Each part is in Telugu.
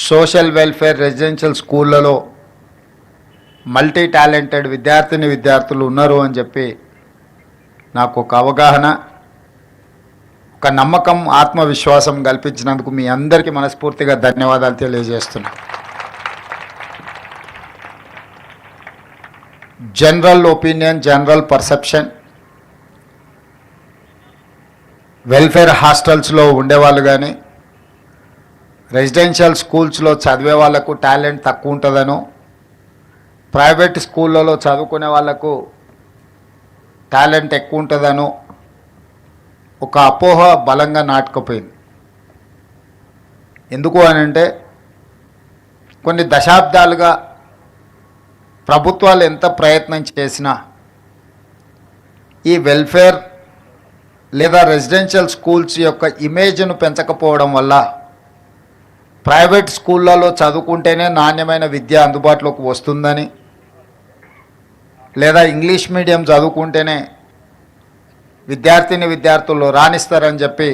సోషల్ వెల్ఫేర్ రెసిడెన్షియల్ స్కూళ్ళలో మల్టీ టాలెంటెడ్ విద్యార్థులు ఉన్నారు అని చెప్పి నాకు ఒక అవగాహన, ఒక నమ్మకం, ఆత్మవిశ్వాసం కల్పించినందుకు మీ అందరికీ మనస్ఫూర్తిగా ధన్యవాదాలు తెలియజేస్తున్నా. General opinion, general perception, welfare హాస్టల్స్లో ఉండేవాళ్ళు కానీ రెసిడెన్షియల్ స్కూల్స్లో చదివే వాళ్ళకు టాలెంట్ తక్కువ ఉంటుందనో, ప్రైవేట్ స్కూళ్ళలో చదువుకునే వాళ్ళకు టాలెంట్ ఎక్కువ ఉంటుందనో ఒక అపోహ బలంగా నాటుకుపోయింది. ఎందుకు అని అంటే కొన్ని దశాబ్దాలుగా ప్రభుత్వాలు ఎంత ప్రయత్నం చేసినా ఈ వెల్ఫేర్ లేదా రెసిడెన్షియల్ స్కూల్స్ యొక్క ఇమేజ్ను పెంచకపోవడం వల్ల ప్రైవేట్ స్కూళ్ళలో చదువుకుంటేనే నాణ్యమైన విద్య అందుబాటులోకి వస్తుందని, లేదా ఇంగ్లీష్ మీడియం చదువుకుంటేనే విద్యార్థులు రాణిస్తారని చెప్పి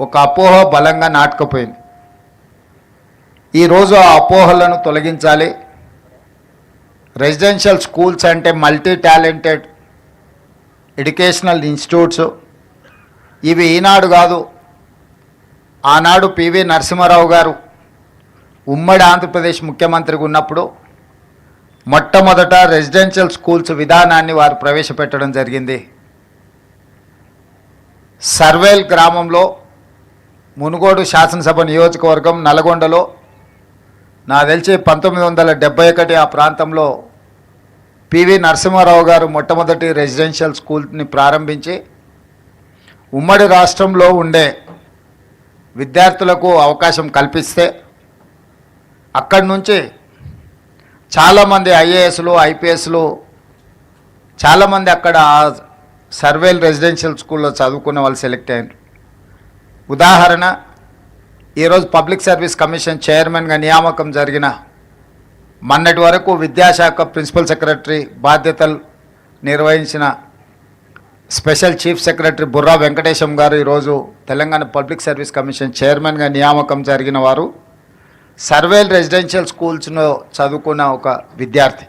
ఒక అపోహ బలంగా నాటుకుపోయింది. ఈరోజు ఆ అపోహలను తొలగించాలి. రెసిడెన్షియల్ స్కూల్స్ అంటే మల్టీ టాలెంటెడ్ ఎడ్యుకేషనల్ ఇన్స్టిట్యూట్స్. ఇవి ఈనాడు కాదు, ఆనాడు పివి నరసింహారావు గారు ఉమ్మడి ఆంధ్రప్రదేశ్ ముఖ్యమంత్రిగా ఉన్నప్పుడు మొట్టమొదట రెసిడెన్షియల్ స్కూల్స్ విధానాన్ని వారు ప్రవేశపెట్టడం జరిగింది. సర్వేల్ గ్రామంలో, మునుగోడు శాసనసభ నియోజకవర్గం నల్గొండలో, నాకు తెలిసి 1971 ఆ ప్రాంతంలో పివి నరసింహారావు గారు మొట్టమొదటి రెసిడెన్షియల్ స్కూల్ని ప్రారంభించి ఉమ్మడి రాష్ట్రంలో ఉండే విద్యార్థులకు అవకాశం కల్పిస్తే అక్కడి నుంచి చాలామంది ఐఏఎస్లు, ఐపీఎస్లు చాలామంది అక్కడ సర్వేల్ రెసిడెన్షియల్ స్కూల్లో చదువుకున్న వాళ్ళు సెలెక్ట్ అయ్యారు. ఉదాహరణ, ఈరోజు పబ్లిక్ సర్వీస్ కమిషన్ చైర్మన్గా నియామకం జరిగిన, మొన్నటి వరకు విద్యాశాఖ ప్రిన్సిపల్ సెక్రటరీ బాధ్యతలు నిర్వహించిన special chief secretary Burra Venkatesham గారు ఈరోజు తెలంగాణ పబ్లిక్ సర్వీస్ కమిషన్ చైర్మన్గా నియామకం జరిగిన వారు సర్వేల్ రెసిడెన్షియల్ స్కూల్స్లో చదువుకున్న ఒక విద్యార్థి.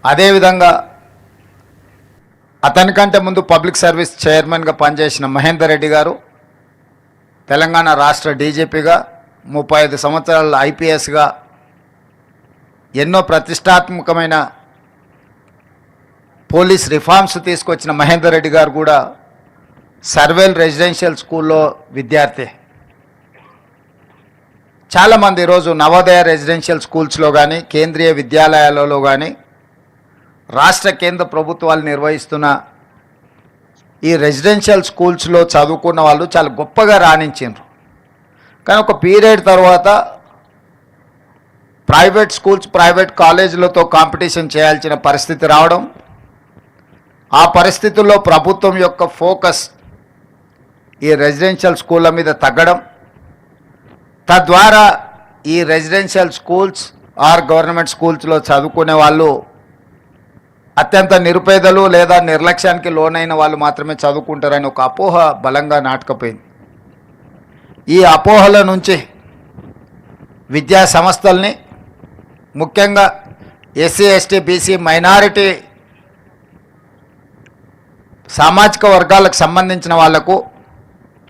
అదేవిధంగా అతనికంటే ముందు పబ్లిక్ సర్వీస్ చైర్మన్గా పనిచేసిన మహేందర్ రెడ్డి గారు తెలంగాణ రాష్ట్ర డీజీపీగా 35 సంవత్సరాల ఐపీఎస్గా ఎన్నో ప్రతిష్టాత్మకమైన పోలీస్ రిఫార్మ్స్ తీసుకొచ్చిన మహేందర్ రెడ్డి గారు కూడా సర్వేల్ రెసిడెన్షియల్ స్కూల్లో విద్యార్థి. చాలామంది ఈరోజు నవోదయ రెసిడెన్షియల్ స్కూల్స్లో కానీ, కేంద్రీయ విద్యాలయాలలో కానీ, రాష్ట్ర కేంద్ర ప్రభుత్వాలు నిర్వహిస్తున్న ఈ రెసిడెన్షియల్ స్కూల్స్లో చదువుకున్న వాళ్ళు చాలా గొప్పగా రాణించారు. కానీ ఒక పీరియడ్ తర్వాత ప్రైవేట్ స్కూల్స్, ప్రైవేట్ కాలేజీలతో కాంపిటీషన్ చేయాల్సిన పరిస్థితి రావడం, ఆ పరిస్థితుల్లో ప్రభుత్వం యొక్క ఫోకస్ ఈ రెసిడెన్షియల్ స్కూళ్ళ మీద తగ్గడం, తద్వారా ఈ రెసిడెన్షియల్ స్కూల్స్ ఆర్ గవర్నమెంట్ స్కూల్స్లో చదువుకునే వాళ్ళు అత్యంత నిరుపేదలు లేదా నిర్లక్ష్యానికి లోనైన వాళ్ళు మాత్రమే చదువుకుంటారని ఒక అపోహ బలంగా నాటుకుపోయింది. ఈ అపోహల నుంచి విద్యా సంస్థల్ని, ముఖ్యంగా ఎస్సీ, ఎస్టీ, బీసీ, మైనారిటీ సామాజిక వర్గాలకు సంబంధించిన వాళ్లకు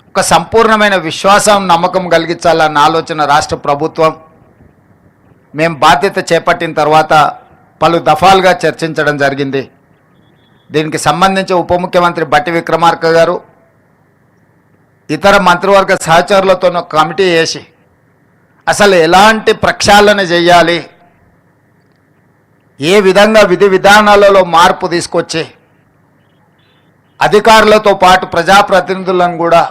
ఒక సంపూర్ణమైన విశ్వాసం, నమ్మకం కలిగించాలన్న ఆలోచన రాష్ట్ర ప్రభుత్వం మేము బాధ్యత చేపట్టిన తర్వాత పలు దఫాలుగా చర్చించడం జరిగింది. దీనికి సంబంధించి ఉప ముఖ్యమంత్రి బట్టి విక్రమార్క గారు ఇతర మంత్రివర్గ సహచరులతో కమిటీ వేసి అసలు ఎలాంటి ప్రక్షాళన చేయాలి, ఏ విధంగా విధి విధానాలలో మార్పు తీసుకొచ్చి అధికారులతో పాటు ప్రజాప్రతినిధులను కూడా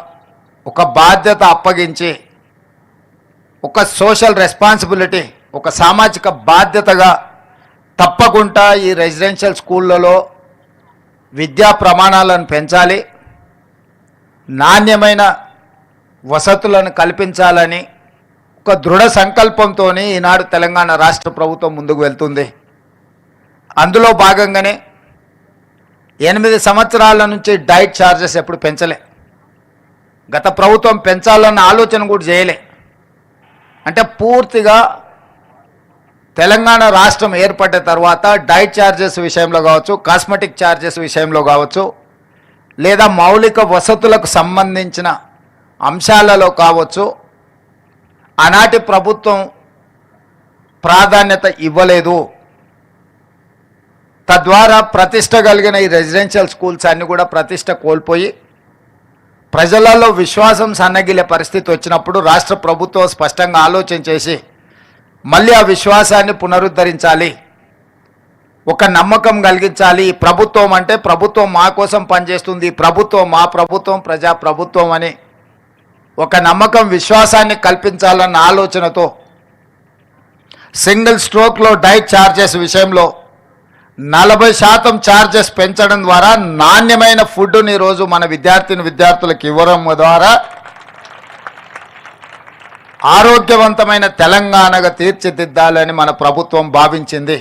ఒక బాధ్యత అప్పగించి ఒక సోషల్ రెస్పాన్సిబిలిటీ, ఒక సామాజిక బాధ్యతగా తప్పకుండా ఈ రెసిడెన్షియల్ స్కూళ్ళలో విద్యా ప్రమాణాలను పెంచాలి, నాణ్యమైన వసతులను కల్పించాలని ఒక దృఢ సంకల్పంతో ఈనాడు తెలంగాణ రాష్ట్ర ప్రభుత్వం ముందుకు వెళ్తుంది. అందులో భాగంగానే 8 సంవత్సరాల నుంచి డైట్ ఛార్జెస్ ఎప్పుడు పెంచలే. గత ప్రభుత్వం పెంచాలన్న ఆలోచన కూడా చేయలే. అంటే పూర్తిగా తెలంగాణ రాష్ట్రం ఏర్పడ్డ తర్వాత డైట్ ఛార్జెస్ విషయంలో కావచ్చు, కాస్మెటిక్ ఛార్జెస్ విషయంలో కావచ్చు, లేదా మౌలిక వసతులకు సంబంధించిన అంశాలలో కావచ్చు, ఆనాటి ప్రభుత్వం ప్రాధాన్యత ఇవ్వలేదు. తద్వారా ప్రతిష్ట కలిగిన ఈ రెసిడెన్షియల్ స్కూల్స్ అన్నీ కూడా ప్రతిష్ట కోల్పోయి ప్రజలలో విశ్వాసం సన్నగిలే పరిస్థితి వచ్చినప్పుడు రాష్ట్ర ప్రభుత్వం స్పష్టంగా ఆలోచన చేసి మళ్ళీ ఆ విశ్వాసాన్ని పునరుద్ధరించాలి, ఒక నమ్మకం కలిగించాలి. ఈ ప్రభుత్వం అంటే ప్రభుత్వం మా కోసం పనిచేస్తుంది, ప్రభుత్వం మా ప్రభుత్వం, ప్రజా ప్రభుత్వం అని ఒక నమ్మకం, విశ్వాసాన్ని కల్పించాలన్న ఆలోచనతో సింగిల్ స్ట్రోక్లో డైట్ ఛార్జెస్ విషయంలో 40% ఛార్జెస్ పెంచడం ద్వారా నాణ్యమైన ఫుడ్ని ఈరోజు మన విద్యార్థులకు ఇవ్వడం ద్వారా ఆరోగ్యవంతమైన తెలంగాణగా తీర్చిదిద్దాలని మన ప్రభుత్వం భావించింది.